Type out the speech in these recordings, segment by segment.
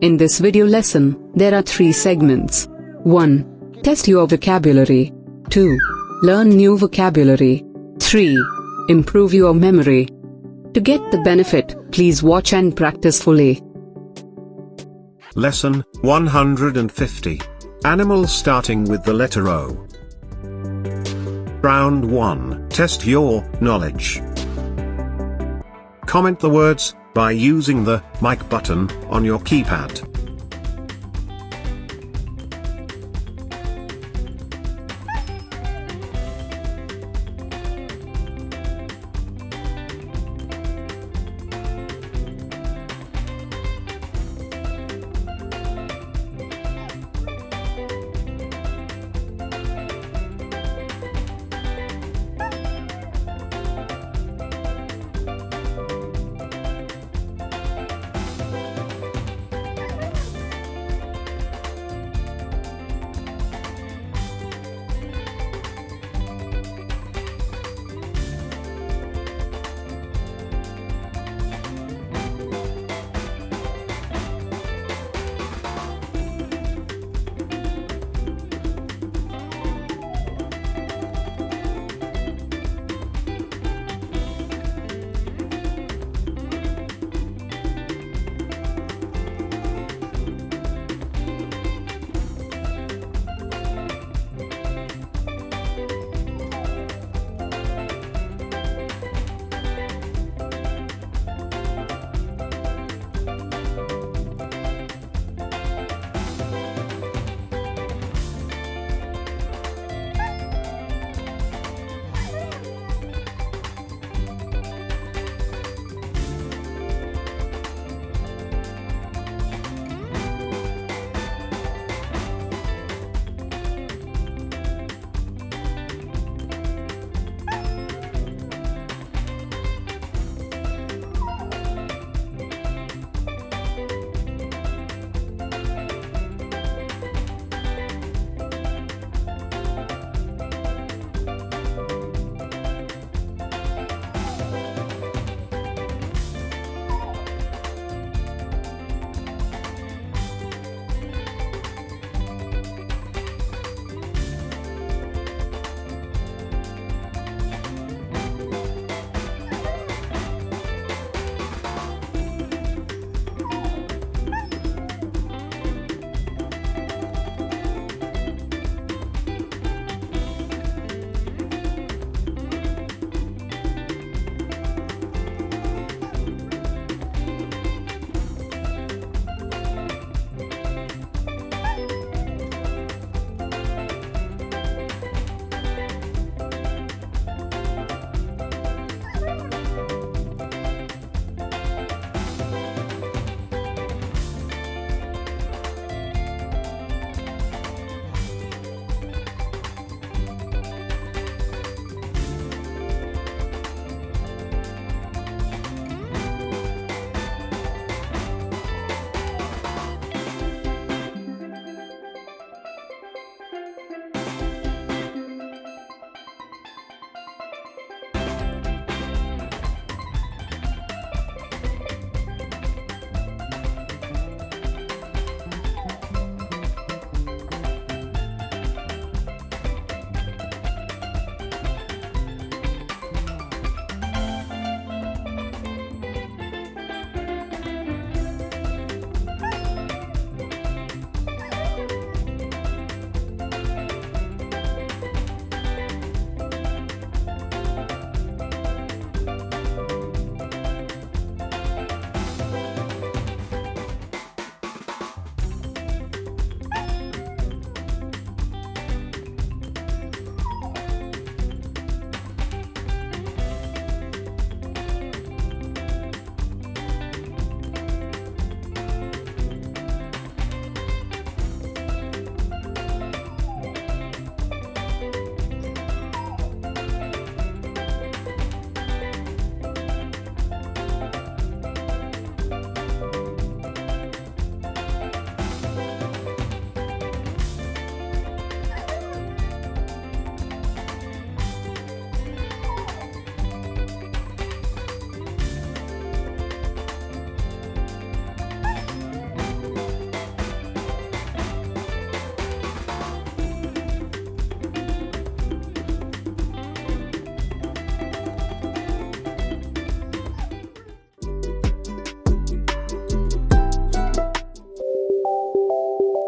In this video lesson, there are 3 segments. 1. Test your vocabulary. 2. Learn new vocabulary. 3. Improve your memory. To get the benefit, please watch and practice fully. Lesson 150. Animals starting with the letter O. Round 1. Test your knowledge. Comment the words by using the mic button on your keypad.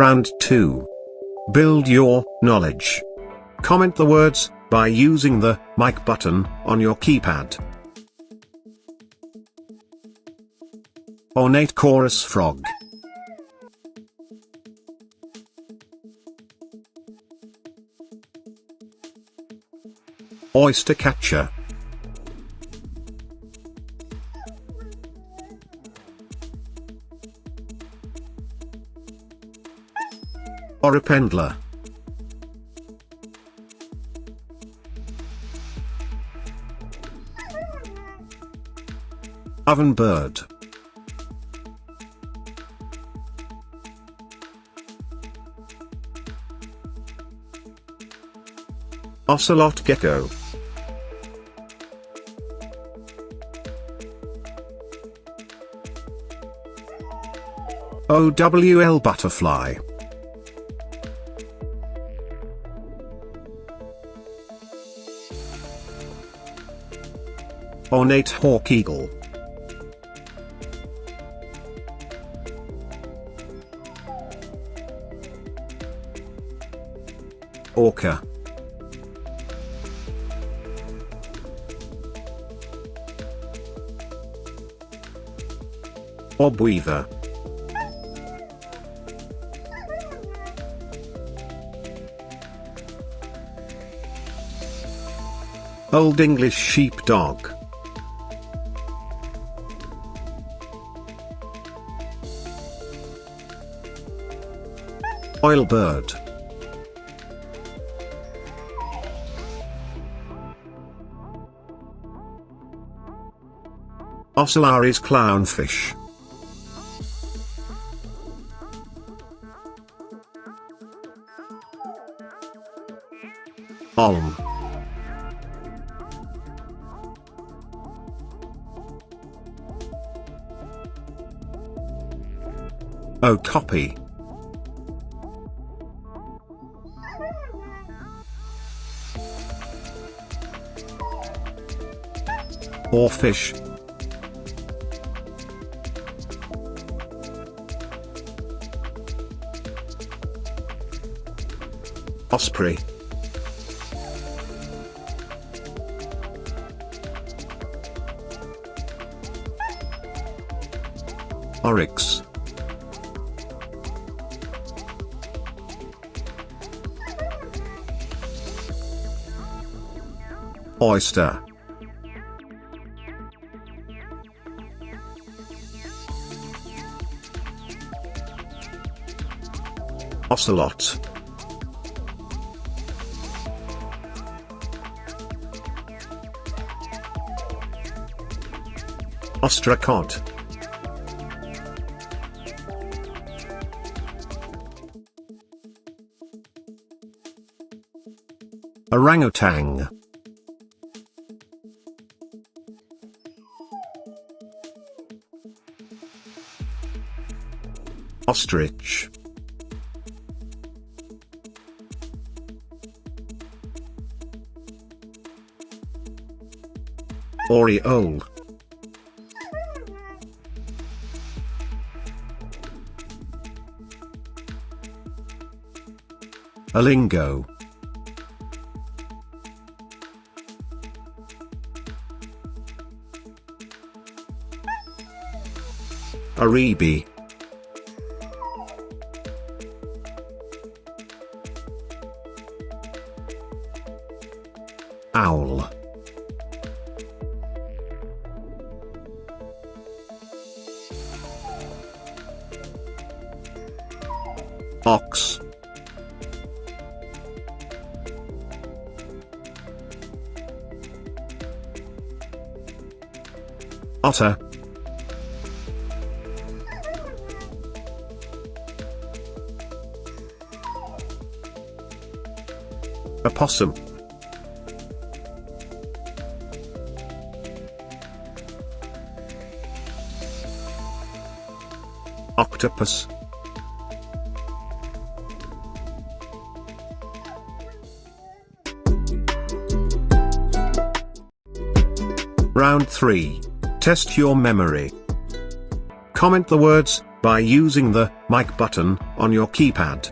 Round 2. Build your knowledge. Comment the words by using the mic button on your keypad. Ornate chorus frog. Oyster catcher. Oripendler. Ovenbird. Ocelot gecko. OWL butterfly. Ornate hawk eagle. Orca. Obweaver. Old English sheepdog. Oilbird. Ocellaris clownfish. Olm. Okapi. Oarfish. Osprey. Oryx. Oyster. Ocelot. Ostracod. Orangutan. Ostrich. Oriole. Alingo. Aribi. Owl. Ox. Otter. Opossum. Octopus. Round 3. Test your memory. Comment the words by using the mic button on your keypad.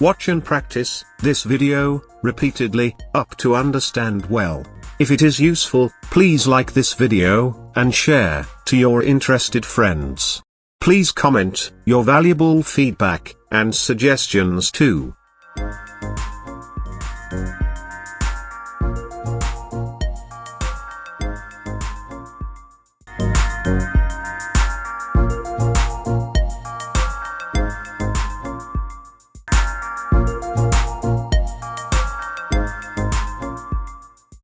Watch and practice this video repeatedly up to understand well. If it is useful, please like this video and share to your interested friends. Please comment your valuable feedback and suggestions too.